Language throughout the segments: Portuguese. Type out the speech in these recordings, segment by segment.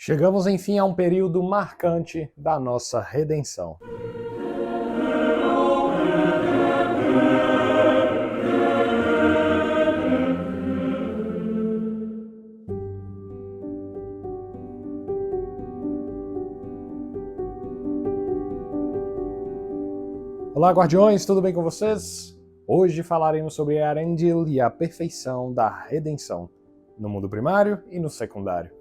Chegamos enfim a um período marcante da nossa redenção. Olá, guardiões, tudo bem com vocês? Hoje falaremos sobre Earendil e a perfeição da redenção, no mundo primário e no secundário.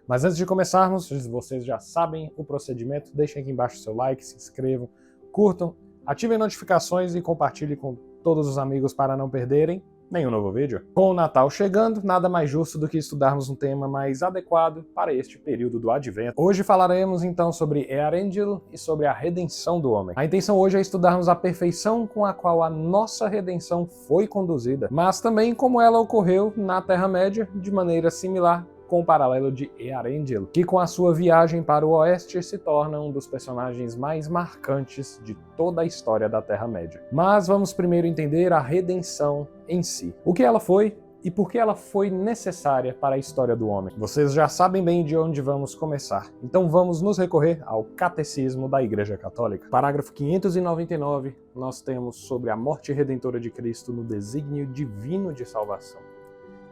Mas antes de começarmos, vocês já sabem o procedimento, deixem aqui embaixo o seu like, se inscrevam, curtam, ativem notificações e compartilhem com todos os amigos para não perderem nenhum novo vídeo. Com o Natal chegando, nada mais justo do que estudarmos um tema mais adequado para este período do Advento. Hoje falaremos então sobre Earendil e sobre a redenção do homem. A intenção hoje é estudarmos a perfeição com a qual a nossa redenção foi conduzida, mas também como ela ocorreu na Terra-média de maneira similar com o paralelo de Earendil, que com a sua viagem para o oeste se torna um dos personagens mais marcantes de toda a história da Terra-média. Mas vamos primeiro entender a redenção em si. O que ela foi e por que ela foi necessária para a história do homem. Vocês já sabem bem de onde vamos começar, então vamos nos recorrer ao Catecismo da Igreja Católica. Parágrafo 599, nós temos sobre a morte redentora de Cristo no desígnio divino de salvação.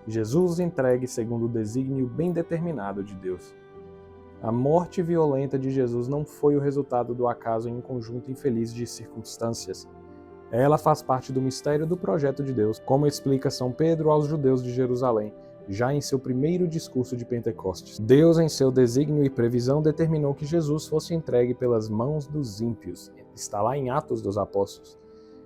Jesus entregue segundo o desígnio bem determinado de Deus. A morte violenta de Jesus não foi o resultado do acaso em um conjunto infeliz de circunstâncias. Ela faz parte do mistério do projeto de Deus, como explica São Pedro aos judeus de Jerusalém, já em seu primeiro discurso de Pentecostes. Deus, em seu desígnio e previsão, determinou que Jesus fosse entregue pelas mãos dos ímpios. Está lá em Atos dos Apóstolos.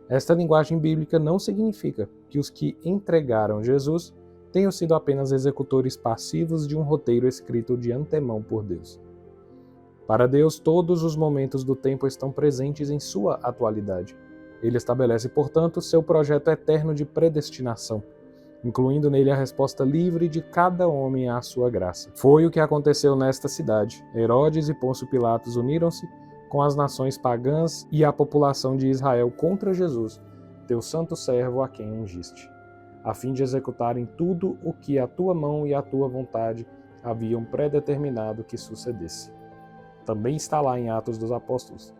Esta linguagem bíblica não significa que os que entregaram Jesus tenham sido apenas executores passivos de um roteiro escrito de antemão por Deus. Para Deus, todos os momentos do tempo estão presentes em sua atualidade. Ele estabelece, portanto, seu projeto eterno de predestinação, incluindo nele a resposta livre de cada homem à sua graça. Foi o que aconteceu nesta cidade. Herodes e Pôncio Pilatos uniram-se com as nações pagãs e a população de Israel contra Jesus, teu santo servo a quem ungiste, a fim de executarem tudo o que a tua mão e a tua vontade haviam predeterminado que sucedesse. Também está lá em Atos dos Apóstolos.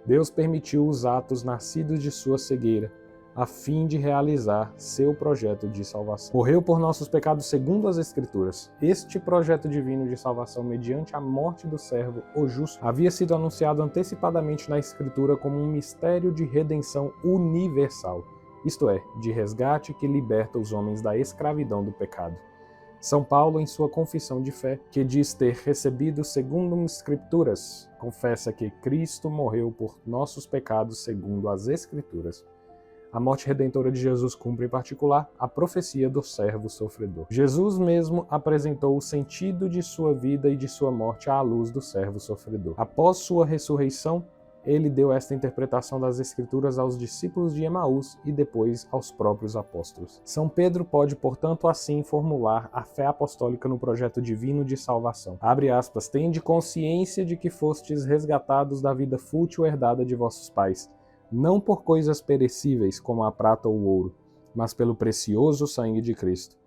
Deus permitiu os atos nascidos de sua cegueira, a fim de realizar seu projeto de salvação. Morreu por nossos pecados segundo as Escrituras. Este projeto divino de salvação mediante a morte do servo, o justo, havia sido anunciado antecipadamente na Escritura como um mistério de redenção universal, isto é, de resgate que liberta os homens da escravidão do pecado. São Paulo, em sua confissão de fé, que diz ter recebido segundo as Escrituras, confessa que Cristo morreu por nossos pecados segundo as Escrituras. A morte redentora de Jesus cumpre, em particular, a profecia do servo sofredor. Jesus mesmo apresentou o sentido de sua vida e de sua morte à luz do servo sofredor. Após sua ressurreição, ele deu esta interpretação das Escrituras aos discípulos de Emaús e depois aos próprios apóstolos. São Pedro pode, portanto, assim formular a fé apostólica no projeto divino de salvação. Abre aspas, tende consciência de que fostes resgatados da vida fútil herdada de vossos pais, não por coisas perecíveis como a prata ou o ouro, mas pelo precioso sangue de Cristo,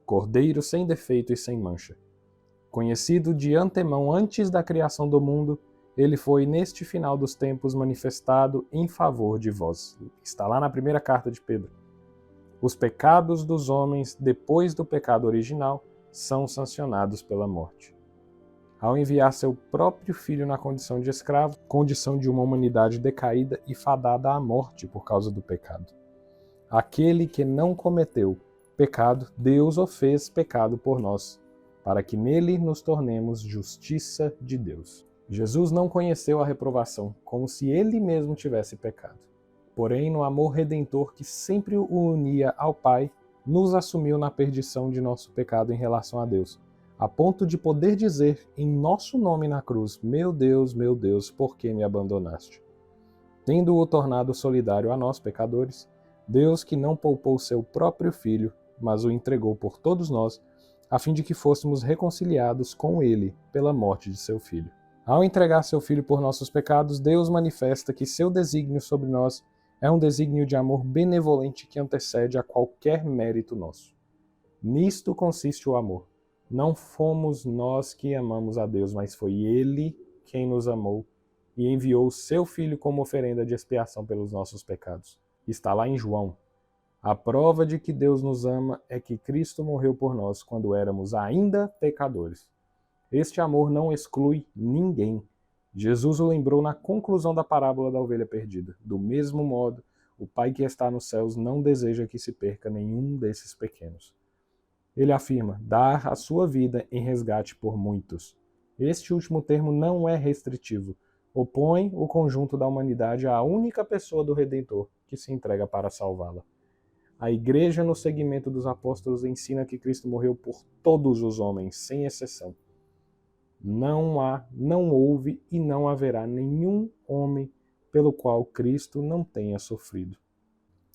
Cordeiro sem defeito e sem mancha. Conhecido de antemão antes da criação do mundo, ele foi neste final dos tempos manifestado em favor de vós. Está lá na primeira carta de Pedro. Os pecados dos homens, depois do pecado original, são sancionados pela morte. Ao enviar seu próprio filho na condição de escravo, condição de uma humanidade decaída e fadada à morte por causa do pecado. Aquele que não cometeu pecado, Deus o fez pecado por nós, para que nele nos tornemos justiça de Deus. Jesus não conheceu a reprovação, como se ele mesmo tivesse pecado. Porém, no amor redentor que sempre o unia ao Pai, nos assumiu na perdição de nosso pecado em relação a Deus, a ponto de poder dizer em nosso nome na cruz, meu Deus, por que me abandonaste? Tendo-o tornado solidário a nós, pecadores, Deus que não poupou seu próprio Filho, mas o entregou por todos nós, a fim de que fôssemos reconciliados com ele pela morte de seu Filho. Ao entregar seu Filho por nossos pecados, Deus manifesta que seu desígnio sobre nós é um desígnio de amor benevolente que antecede a qualquer mérito nosso. Nisto consiste o amor. Não fomos nós que amamos a Deus, mas foi Ele quem nos amou e enviou o seu Filho como oferenda de expiação pelos nossos pecados. Está lá em João. A prova de que Deus nos ama é que Cristo morreu por nós quando éramos ainda pecadores. Este amor não exclui ninguém. Jesus o lembrou na conclusão da parábola da ovelha perdida. Do mesmo modo, o Pai que está nos céus não deseja que se perca nenhum desses pequenos. Ele afirma dar a sua vida em resgate por muitos. Este último termo não é restritivo. Opõe o conjunto da humanidade à única pessoa do Redentor que se entrega para salvá-la. A Igreja, no segmento dos apóstolos, ensina que Cristo morreu por todos os homens, sem exceção. Não há, não houve e não haverá nenhum homem pelo qual Cristo não tenha sofrido.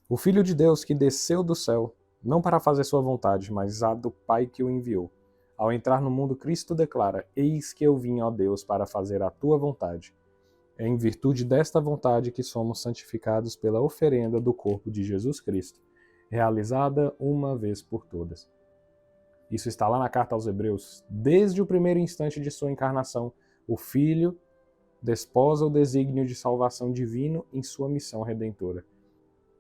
O Filho de Deus que desceu do céu, não para fazer sua vontade, mas a do Pai que o enviou. Ao entrar no mundo, Cristo declara: Eis que eu vim, ó Deus, para fazer a tua vontade. É em virtude desta vontade que somos santificados pela oferenda do corpo de Jesus Cristo, realizada uma vez por todas. Isso está lá na carta aos Hebreus. Desde o primeiro instante de sua encarnação, o Filho desposa o desígnio de salvação divino em sua missão redentora.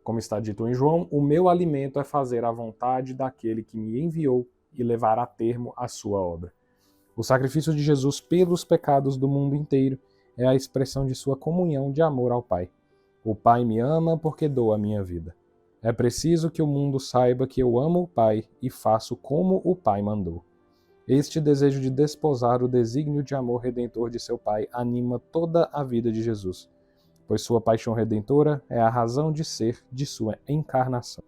Como está dito em João, o meu alimento é fazer a vontade daquele que me enviou e levar a termo a sua obra. O sacrifício de Jesus pelos pecados do mundo inteiro é a expressão de sua comunhão de amor ao Pai. O Pai me ama porque dou a minha vida. É preciso que o mundo saiba que eu amo o Pai e faço como o Pai mandou. Este desejo de desposar o desígnio de amor redentor de seu Pai anima toda a vida de Jesus, pois sua paixão redentora é a razão de ser de sua encarnação.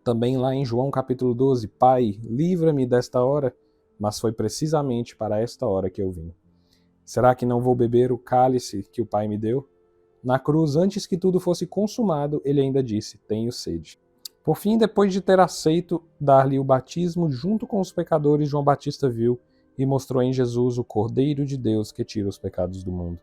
Também lá em João capítulo 12, Pai, livra-me desta hora, mas foi precisamente para esta hora que eu vim. Será que não vou beber o cálice que o Pai me deu? Na cruz, antes que tudo fosse consumado, ele ainda disse: tenho sede. Por fim, depois de ter aceito dar-lhe o batismo junto com os pecadores, João Batista viu e mostrou em Jesus o Cordeiro de Deus que tira os pecados do mundo.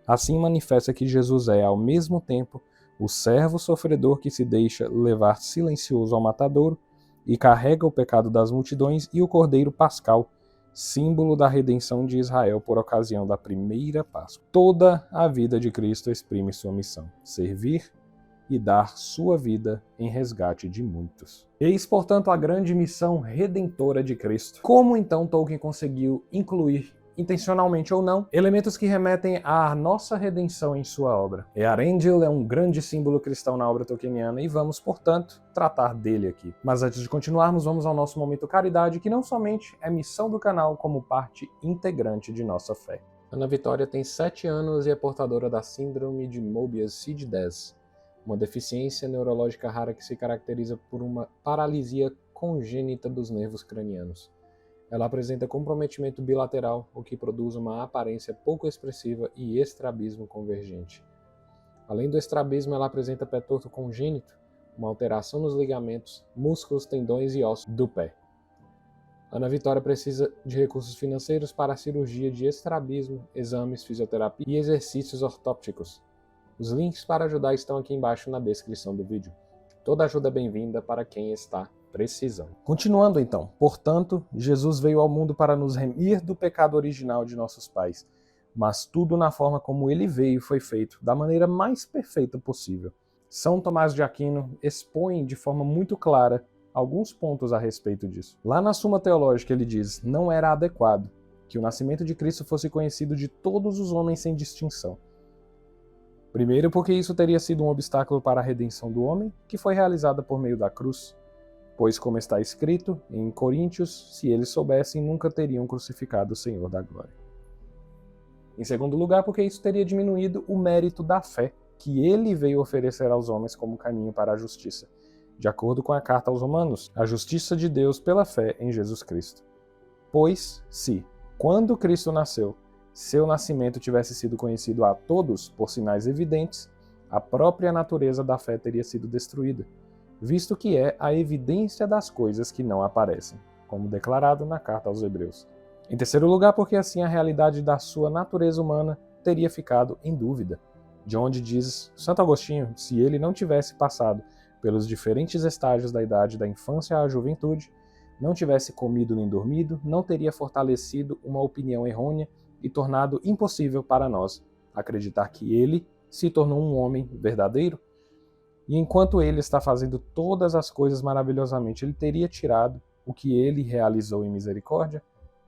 Assim manifesta que Jesus é, ao mesmo tempo, o servo sofredor que se deixa levar silencioso ao matadouro e carrega o pecado das multidões, e o Cordeiro pascal, símbolo da redenção de Israel por ocasião da primeira Páscoa. Toda a vida de Cristo exprime sua missão: servir e dar sua vida em resgate de muitos. Eis, portanto, a grande missão redentora de Cristo. Como então Tolkien conseguiu incluir, intencionalmente ou não, elementos que remetem à nossa redenção em sua obra? Earendil é um grande símbolo cristão na obra tolkieniana e vamos, portanto, tratar dele aqui. Mas antes de continuarmos, vamos ao nosso momento caridade, que não somente é missão do canal, como parte integrante de nossa fé. Ana Vitória tem 7 anos e é portadora da síndrome de Mobius CID-10, uma deficiência neurológica rara que se caracteriza por uma paralisia congênita dos nervos cranianos. Ela apresenta comprometimento bilateral, o que produz uma aparência pouco expressiva e estrabismo convergente. Além do estrabismo, ela apresenta pé torto congênito, uma alteração nos ligamentos, músculos, tendões e ossos do pé. Ana Vitória precisa de recursos financeiros para a cirurgia de estrabismo, exames, fisioterapia e exercícios ortópticos. Os links para ajudar estão aqui embaixo na descrição do vídeo. Toda ajuda é bem-vinda para quem está precisando. Continuando então, portanto, Jesus veio ao mundo para nos remir do pecado original de nossos pais, mas tudo na forma como ele veio foi feito, da maneira mais perfeita possível. São Tomás de Aquino expõe de forma muito clara alguns pontos a respeito disso. Lá na Suma Teológica ele diz: não era adequado que o nascimento de Cristo fosse conhecido de todos os homens sem distinção. Primeiro, porque isso teria sido um obstáculo para a redenção do homem, que foi realizada por meio da cruz. Pois, como está escrito em Coríntios, se eles soubessem, nunca teriam crucificado o Senhor da glória. Em segundo lugar, porque isso teria diminuído o mérito da fé, que ele veio oferecer aos homens como caminho para a justiça. De acordo com a carta aos Romanos, a justiça de Deus pela fé em Jesus Cristo. Pois, se, quando Cristo nasceu, seu nascimento tivesse sido conhecido a todos por sinais evidentes, a própria natureza da fé teria sido destruída, visto que é a evidência das coisas que não aparecem, como declarado na carta aos Hebreus. Em terceiro lugar, porque assim a realidade da sua natureza humana teria ficado em dúvida, de onde diz Santo Agostinho, se ele não tivesse passado pelos diferentes estágios da idade da infância à juventude, não tivesse comido nem dormido, não teria fortalecido uma opinião errônea e tornado impossível para nós acreditar que ele se tornou um homem verdadeiro? E enquanto ele está fazendo todas as coisas maravilhosamente, ele teria tirado o que ele realizou em misericórdia?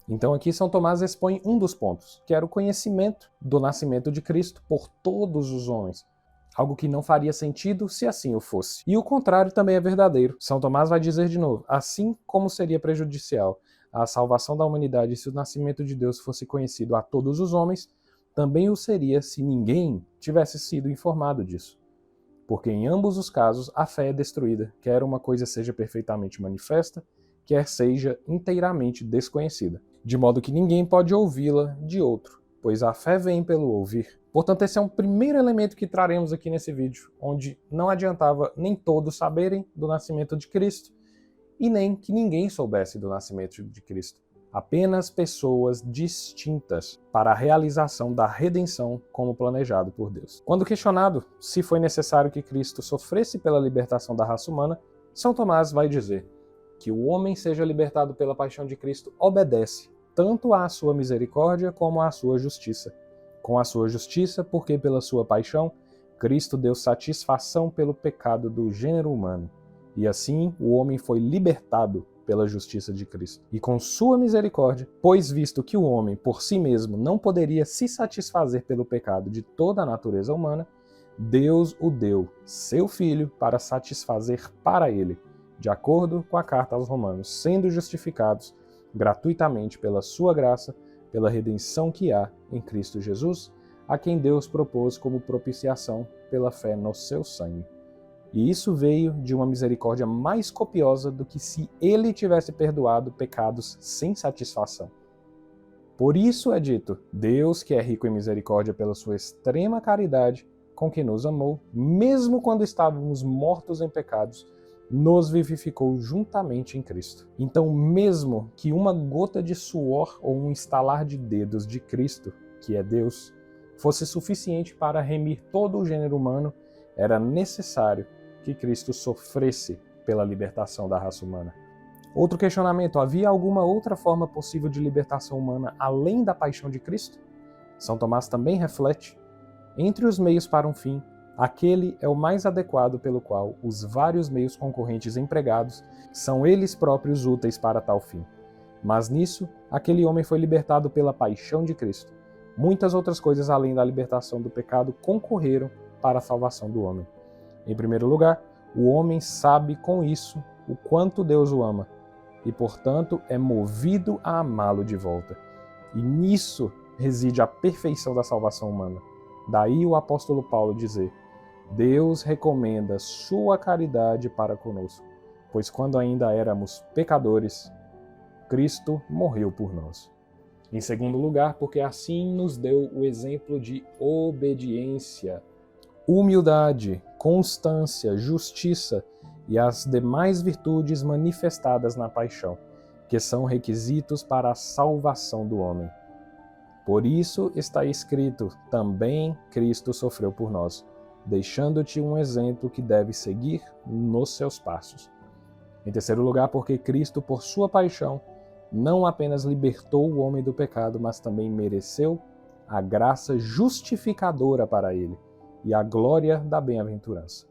Então aqui São Tomás expõe um dos pontos, que era o conhecimento do nascimento de Cristo por todos os homens. Algo que não faria sentido se assim o fosse. E o contrário também é verdadeiro. São Tomás vai dizer de novo, assim como seria prejudicial à salvação da humanidade se o nascimento de Deus fosse conhecido a todos os homens, também o seria se ninguém tivesse sido informado disso. Porque em ambos os casos a fé é destruída, quer uma coisa seja perfeitamente manifesta, quer seja inteiramente desconhecida, de modo que ninguém pode ouvi-la de outro, pois a fé vem pelo ouvir. Portanto, esse é um primeiro elemento que traremos aqui nesse vídeo, onde não adiantava nem todos saberem do nascimento de Cristo, e nem que ninguém soubesse do nascimento de Cristo. Apenas pessoas distintas para a realização da redenção como planejado por Deus. Quando questionado se foi necessário que Cristo sofresse pela libertação da raça humana, São Tomás vai dizer que o homem seja libertado pela paixão de Cristo obedece tanto à sua misericórdia como à sua justiça. Com a sua justiça, porque pela sua paixão, Cristo deu satisfação pelo pecado do gênero humano. E assim o homem foi libertado pela justiça de Cristo. E com sua misericórdia, pois visto que o homem por si mesmo não poderia se satisfazer pelo pecado de toda a natureza humana, Deus o deu, seu Filho, para satisfazer para ele, de acordo com a carta aos Romanos, sendo justificados gratuitamente pela sua graça, pela redenção que há em Cristo Jesus, a quem Deus propôs como propiciação pela fé no seu sangue. E isso veio de uma misericórdia mais copiosa do que se ele tivesse perdoado pecados sem satisfação. Por isso é dito, Deus, que é rico em misericórdia pela sua extrema caridade, com que nos amou, mesmo quando estávamos mortos em pecados, nos vivificou juntamente em Cristo. Então, mesmo que uma gota de suor ou um estalar de dedos de Cristo, que é Deus, fosse suficiente para remir todo o gênero humano, era necessário que Cristo sofresse pela libertação da raça humana. Outro questionamento, havia alguma outra forma possível de libertação humana além da paixão de Cristo? São Tomás também reflete, entre os meios para um fim, aquele é o mais adequado pelo qual os vários meios concorrentes empregados são eles próprios úteis para tal fim. Mas nisso, aquele homem foi libertado pela paixão de Cristo. Muitas outras coisas além da libertação do pecado concorreram para a salvação do homem. Em primeiro lugar, o homem sabe com isso o quanto Deus o ama e, portanto, é movido a amá-lo de volta. E nisso reside a perfeição da salvação humana. Daí o apóstolo Paulo dizer: Deus recomenda sua caridade para conosco, pois quando ainda éramos pecadores, Cristo morreu por nós. Em segundo lugar, porque assim nos deu o exemplo de obediência, humildade, constância, justiça e as demais virtudes manifestadas na paixão, que são requisitos para a salvação do homem. Por isso está escrito, também Cristo sofreu por nós, deixando-te um exemplo que deve seguir nos seus passos. Em terceiro lugar, porque Cristo, por sua paixão, não apenas libertou o homem do pecado, mas também mereceu a graça justificadora para ele e a glória da bem-aventurança.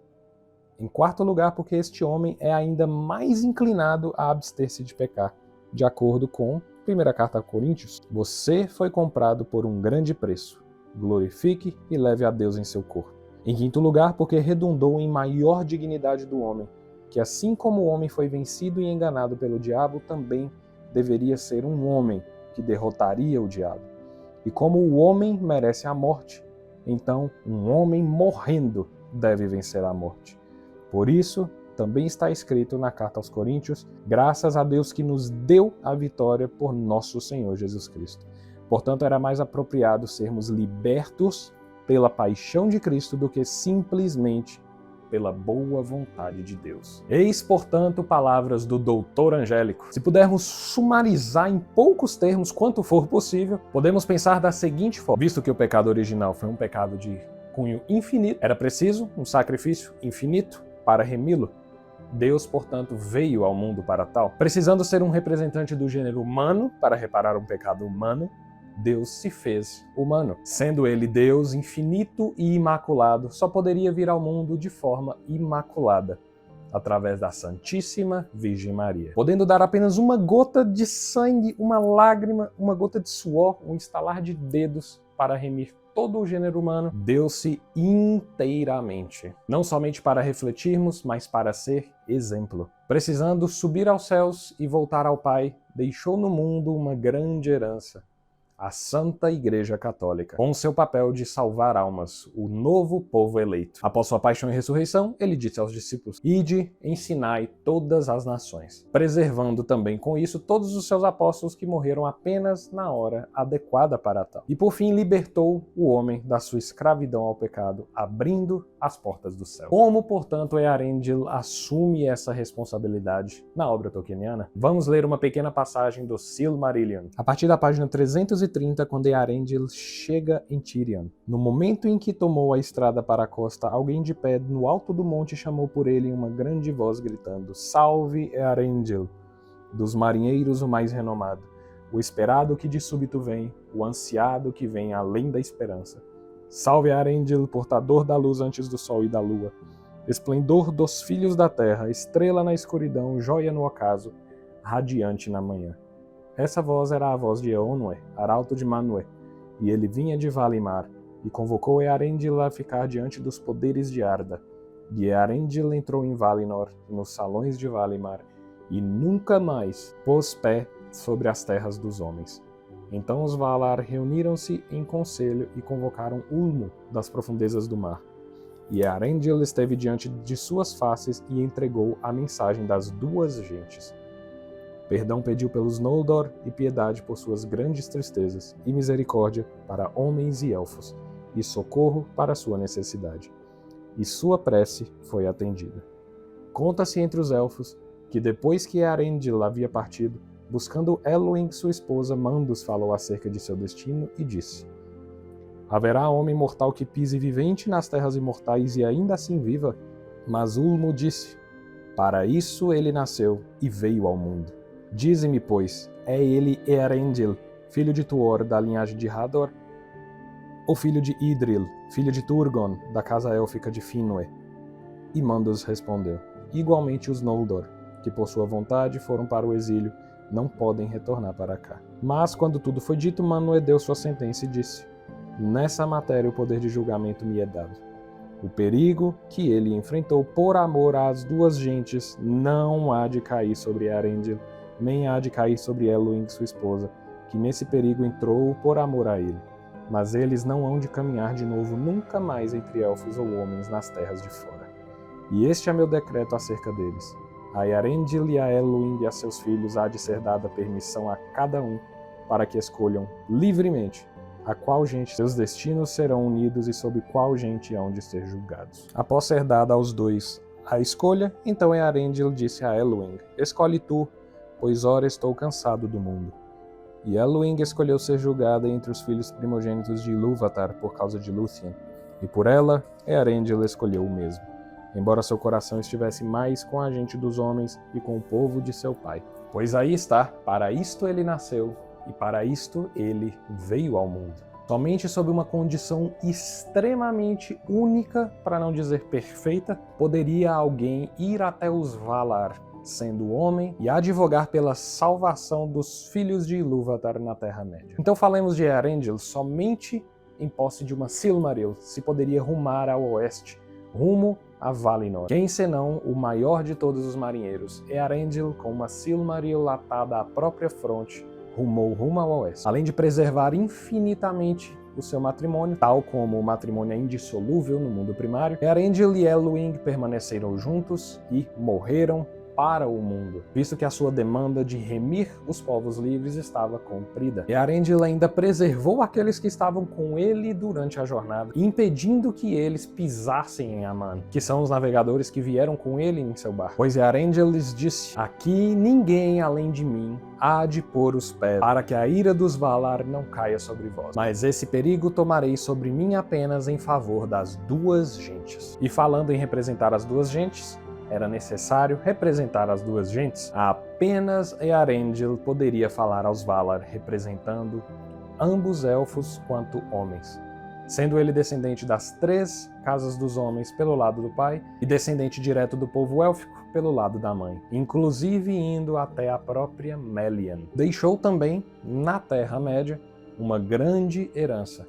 Em quarto lugar, porque este homem é ainda mais inclinado a abster-se de pecar, de acordo com Primeira Carta a Coríntios: você foi comprado por um grande preço, glorifique e leve a Deus em seu corpo. Em quinto lugar, porque redundou em maior dignidade do homem, que assim como o homem foi vencido e enganado pelo diabo, também deveria ser um homem que derrotaria o diabo. E como o homem merece a morte, então um homem morrendo deve vencer a morte. Por isso, também está escrito na carta aos Coríntios, graças a Deus que nos deu a vitória por nosso Senhor Jesus Cristo. Portanto, era mais apropriado sermos libertos pela paixão de Cristo do que simplesmente pela boa vontade de Deus. Eis, portanto, palavras do doutor Angélico. Se pudermos sumarizar em poucos termos quanto for possível, podemos pensar da seguinte forma: visto que o pecado original foi um pecado de cunho infinito, era preciso um sacrifício infinito para remi-lo. Deus, portanto, veio ao mundo para tal. Precisando ser um representante do gênero humano para reparar um pecado humano, Deus se fez humano. Sendo ele Deus infinito e imaculado, só poderia vir ao mundo de forma imaculada, através da Santíssima Virgem Maria. Podendo dar apenas uma gota de sangue, uma lágrima, uma gota de suor, um estalar de dedos para remir todo o gênero humano, deu-se inteiramente. Não somente para refletirmos, mas para ser exemplo. Precisando subir aos céus e voltar ao Pai, deixou no mundo uma grande herança, a Santa Igreja Católica, com seu papel de salvar almas, o novo povo eleito. Após sua paixão e ressurreição, ele disse aos discípulos: Ide, ensinai todas as nações, preservando também com isso todos os seus apóstolos que morreram apenas na hora adequada para tal. E por fim libertou o homem da sua escravidão ao pecado, abrindo as portas do céu. Como, portanto, Earendil assume essa responsabilidade na obra tolkieniana? Vamos ler uma pequena passagem do Silmarillion, a partir da página 330, quando Earendil chega em Tirion. No momento em que tomou a estrada para a costa, alguém de pé no alto do monte chamou por ele em uma grande voz, gritando: Salve, Earendil, dos marinheiros o mais renomado, o esperado que de súbito vem, o ansiado que vem além da esperança. Salve, Earendil, portador da luz antes do sol e da lua, esplendor dos filhos da terra, estrela na escuridão, joia no ocaso, radiante na manhã. Essa voz era a voz de Eonwë, arauto de Manwë, e ele vinha de Valimar, e convocou Earendil a ficar diante dos poderes de Arda. E Earendil entrou em Valinor, nos salões de Valimar, e nunca mais pôs pé sobre as terras dos homens. Então os Valar reuniram-se em conselho e convocaram Ulmo das profundezas do mar. E Earendil esteve diante de suas faces e entregou a mensagem das duas gentes. Perdão pediu pelos Noldor e piedade por suas grandes tristezas, e misericórdia para homens e elfos, e socorro para sua necessidade. E sua prece foi atendida. Conta-se entre os elfos que depois que Earendil havia partido, buscando Elwing, sua esposa, Mandus falou acerca de seu destino e disse: Haverá homem mortal que pise vivente nas terras imortais e ainda assim viva? Mas Ulmo disse: Para isso ele nasceu e veio ao mundo. Dize-me, pois, é ele Earendil, filho de Tuor, da linhagem de Hador, ou filho de Idril, filho de Turgon, da casa élfica de Finwë? E Mandus respondeu: Igualmente os Noldor, que por sua vontade foram para o exílio, não podem retornar para cá. Mas, quando tudo foi dito, Manwë deu sua sentença e disse: Nessa matéria o poder de julgamento me é dado. O perigo que ele enfrentou por amor às duas gentes não há de cair sobre Earendil, nem há de cair sobre Elwing, sua esposa, que nesse perigo entrou por amor a ele. Mas eles não hão de caminhar de novo nunca mais entre elfos ou homens nas terras de fora. E este é meu decreto acerca deles. A Earendil e a Elwing e a seus filhos há de ser dada permissão a cada um para que escolham livremente a qual gente seus destinos serão unidos e sob qual gente hão de ser julgados. Após ser dada aos dois a escolha, então Earendil disse a Elwing: Escolhe tu, pois ora estou cansado do mundo. E Elwing escolheu ser julgada entre os filhos primogênitos de Ilúvatar por causa de Lúthien, e por ela Earendil escolheu o mesmo, embora seu coração estivesse mais com a gente dos homens e com o povo de seu pai. Pois aí está, para isto ele nasceu, e para isto ele veio ao mundo. Somente sob uma condição extremamente única, para não dizer perfeita, poderia alguém ir até os Valar, sendo homem, e advogar pela salvação dos filhos de Ilúvatar na Terra-média. Então falemos de Earendil somente em posse de uma Silmaril, se poderia rumar ao oeste, rumo a Valinor. Quem senão o maior de todos os marinheiros, Earendil, com uma Silmaril atada à própria fronte, rumou rumo ao oeste. Além de preservar infinitamente o seu matrimônio, tal como o matrimônio é indissolúvel no mundo primário, Earendil e Elwing permaneceram juntos e morreram para o mundo, visto que a sua demanda de remir os povos livres estava cumprida. Earendil ainda preservou aqueles que estavam com ele durante a jornada, impedindo que eles pisassem em Aman, que são os navegadores que vieram com ele em seu barco. Pois Earendil lhes disse: Aqui ninguém além de mim há de pôr os pés, para que a ira dos Valar não caia sobre vós. Mas esse perigo tomarei sobre mim apenas em favor das duas gentes. E falando em representar as duas gentes, era necessário representar as duas gentes, apenas Earendil poderia falar aos Valar representando ambos elfos quanto homens, sendo ele descendente das 3 casas dos homens pelo lado do pai e descendente direto do povo élfico pelo lado da mãe, inclusive indo até a própria Melian. Deixou também, na Terra-média, uma grande herança,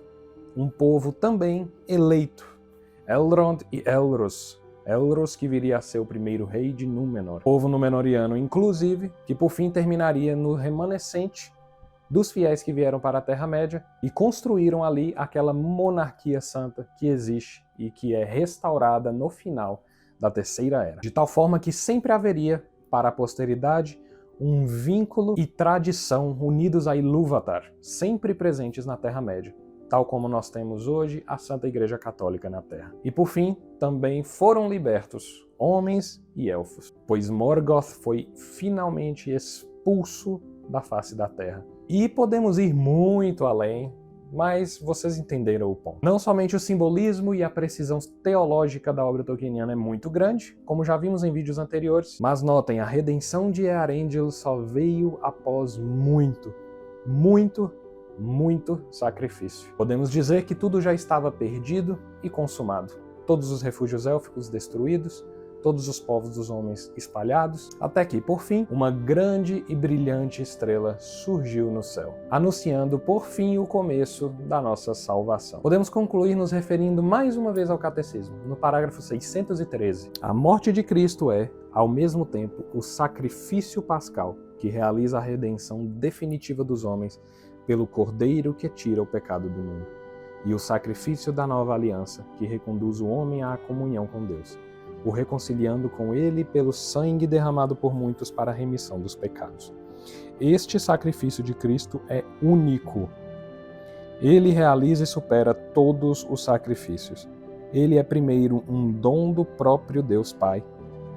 um povo também eleito, Elrond e Elros. Elros, que viria a ser o primeiro rei de Númenor, povo númenoriano inclusive, que por fim terminaria no remanescente dos fiéis que vieram para a Terra-média e construíram ali aquela monarquia santa que existe e que é restaurada no final da Terceira Era. De tal forma que sempre haveria, para a posteridade, um vínculo e tradição unidos a Ilúvatar, sempre presentes na Terra-média, tal como nós temos hoje a Santa Igreja Católica na Terra. E por fim, também foram libertos homens e elfos, pois Morgoth foi finalmente expulso da face da Terra. E podemos ir muito além, mas vocês entenderam o ponto. Não somente o simbolismo e a precisão teológica da obra tolkieniana é muito grande, como já vimos em vídeos anteriores, mas notem, a redenção de Earendil só veio após muito sacrifício. Podemos dizer que tudo já estava perdido e consumado. Todos os refúgios élficos destruídos, todos os povos dos homens espalhados, até que, por fim, uma grande e brilhante estrela surgiu no céu, anunciando, por fim, o começo da nossa salvação. Podemos concluir nos referindo mais uma vez ao Catecismo, no parágrafo 613. A morte de Cristo é, ao mesmo tempo, o sacrifício pascal que realiza a redenção definitiva dos homens pelo Cordeiro que tira o pecado do mundo, e o sacrifício da nova aliança que reconduz o homem à comunhão com Deus, o reconciliando com Ele pelo sangue derramado por muitos para a remissão dos pecados. Este sacrifício de Cristo é único. Ele realiza e supera todos os sacrifícios. Ele é primeiro um dom do próprio Deus Pai.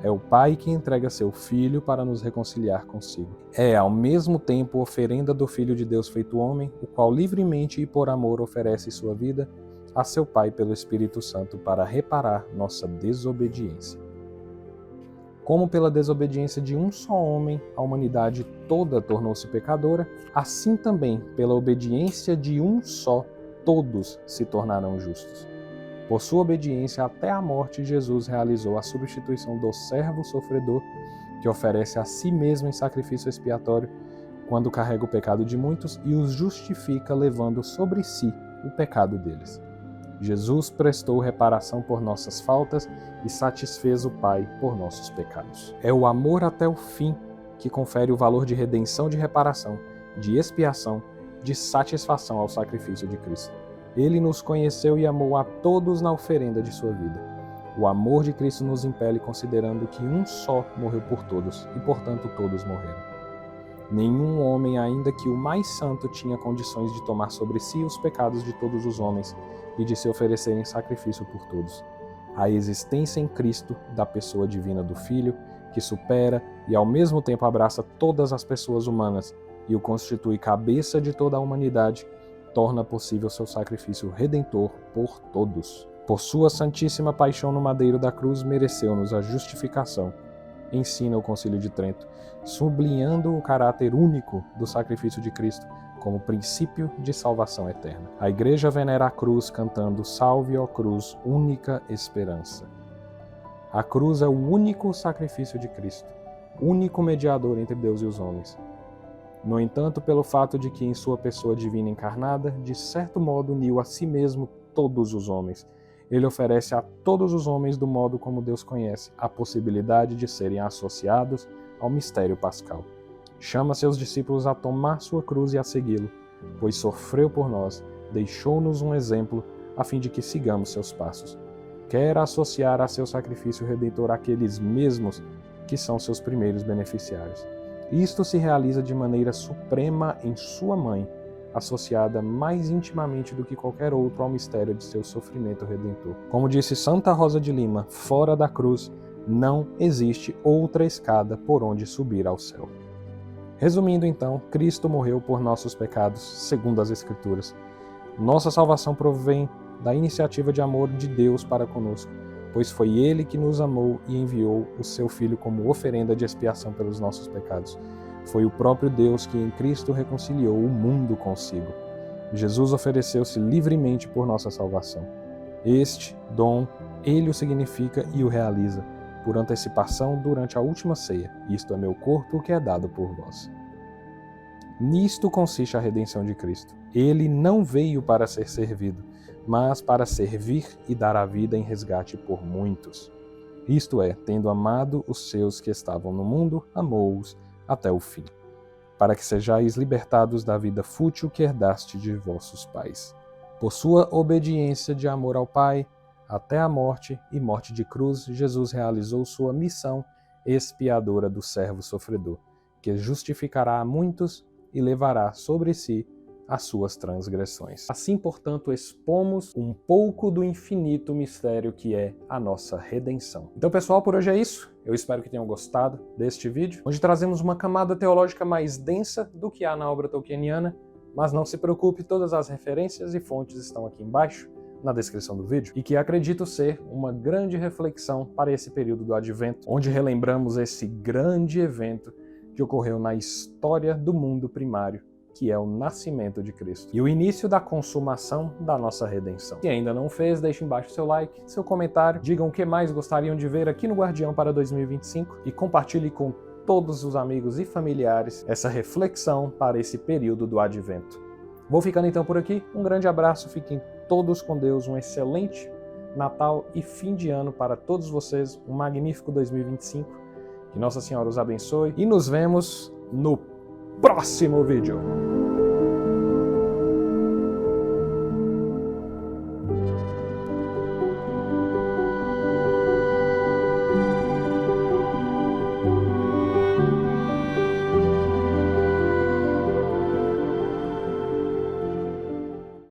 É o Pai que entrega seu Filho para nos reconciliar consigo. É, ao mesmo tempo, oferenda do Filho de Deus feito homem, o qual livremente e por amor oferece sua vida a seu Pai pelo Espírito Santo para reparar nossa desobediência. Como pela desobediência de um só homem a humanidade toda tornou-se pecadora, assim também pela obediência de um só todos se tornarão justos. Por sua obediência até a morte, Jesus realizou a substituição do servo sofredor que oferece a si mesmo em sacrifício expiatório quando carrega o pecado de muitos e os justifica levando sobre si o pecado deles. Jesus prestou reparação por nossas faltas e satisfez o Pai por nossos pecados. É o amor até o fim que confere o valor de redenção, de reparação, de expiação, de satisfação ao sacrifício de Cristo. Ele nos conheceu e amou a todos na oferenda de sua vida. O amor de Cristo nos impele considerando que um só morreu por todos e, portanto, todos morreram. Nenhum homem, ainda que o mais santo, tinha condições de tomar sobre si os pecados de todos os homens e de se oferecer em sacrifício por todos. A existência em Cristo da pessoa divina do Filho, que supera e ao mesmo tempo abraça todas as pessoas humanas e o constitui cabeça de toda a humanidade, torna possível seu sacrifício redentor por todos. Por sua santíssima paixão no madeiro da cruz, mereceu-nos a justificação, ensina o Concílio de Trento, sublinhando o caráter único do sacrifício de Cristo como princípio de salvação eterna. A Igreja venera a cruz cantando Salve, ó cruz, única esperança. A cruz é o único sacrifício de Cristo, único mediador entre Deus e os homens. No entanto, pelo fato de que em sua pessoa divina encarnada, de certo modo uniu a si mesmo todos os homens, ele oferece a todos os homens do modo como Deus conhece a possibilidade de serem associados ao mistério pascal. Chama seus discípulos a tomar sua cruz e a segui-lo, pois sofreu por nós, deixou-nos um exemplo a fim de que sigamos seus passos. Quer associar a seu sacrifício redentor aqueles mesmos que são seus primeiros beneficiários. Isto se realiza de maneira suprema em sua mãe, associada mais intimamente do que qualquer outro ao mistério de seu sofrimento redentor. Como disse Santa Rosa de Lima, fora da cruz não existe outra escada por onde subir ao céu. Resumindo então, Cristo morreu por nossos pecados, segundo as Escrituras. Nossa salvação provém da iniciativa de amor de Deus para conosco, pois foi Ele que nos amou e enviou o seu Filho como oferenda de expiação pelos nossos pecados. Foi o próprio Deus que em Cristo reconciliou o mundo consigo. Jesus ofereceu-se livremente por nossa salvação. Este dom, Ele o significa e o realiza, por antecipação durante a última ceia. Isto é meu corpo que é dado por vós. Nisto consiste a redenção de Cristo. Ele não veio para ser servido, mas para servir e dar a vida em resgate por muitos. Isto é, tendo amado os seus que estavam no mundo, amou-os até o fim, para que sejais libertados da vida fútil que herdaste de vossos pais. Por sua obediência de amor ao Pai, até a morte e morte de cruz, Jesus realizou sua missão expiadora do servo sofredor, que justificará a muitos e levará sobre si as suas transgressões. Assim, portanto, expomos um pouco do infinito mistério que é a nossa redenção. Então, pessoal, por hoje é isso. Eu espero que tenham gostado deste vídeo, onde trazemos uma camada teológica mais densa do que há na obra tolkieniana, mas não se preocupe, todas as referências e fontes estão aqui embaixo, na descrição do vídeo, e que acredito ser uma grande reflexão para esse período do Advento, onde relembramos esse grande evento que ocorreu na história do mundo primário, que é o nascimento de Cristo e o início da consumação da nossa redenção. Se ainda não fez, deixe embaixo seu like, seu comentário, digam o que mais gostariam de ver aqui no Guardião para 2025 e compartilhe com todos os amigos e familiares essa reflexão para esse período do Advento. Vou ficando então por aqui, um grande abraço, fiquem todos com Deus, um excelente Natal e fim de ano para todos vocês, um magnífico 2025. Que Nossa Senhora os abençoe e nos vemos no próximo vídeo.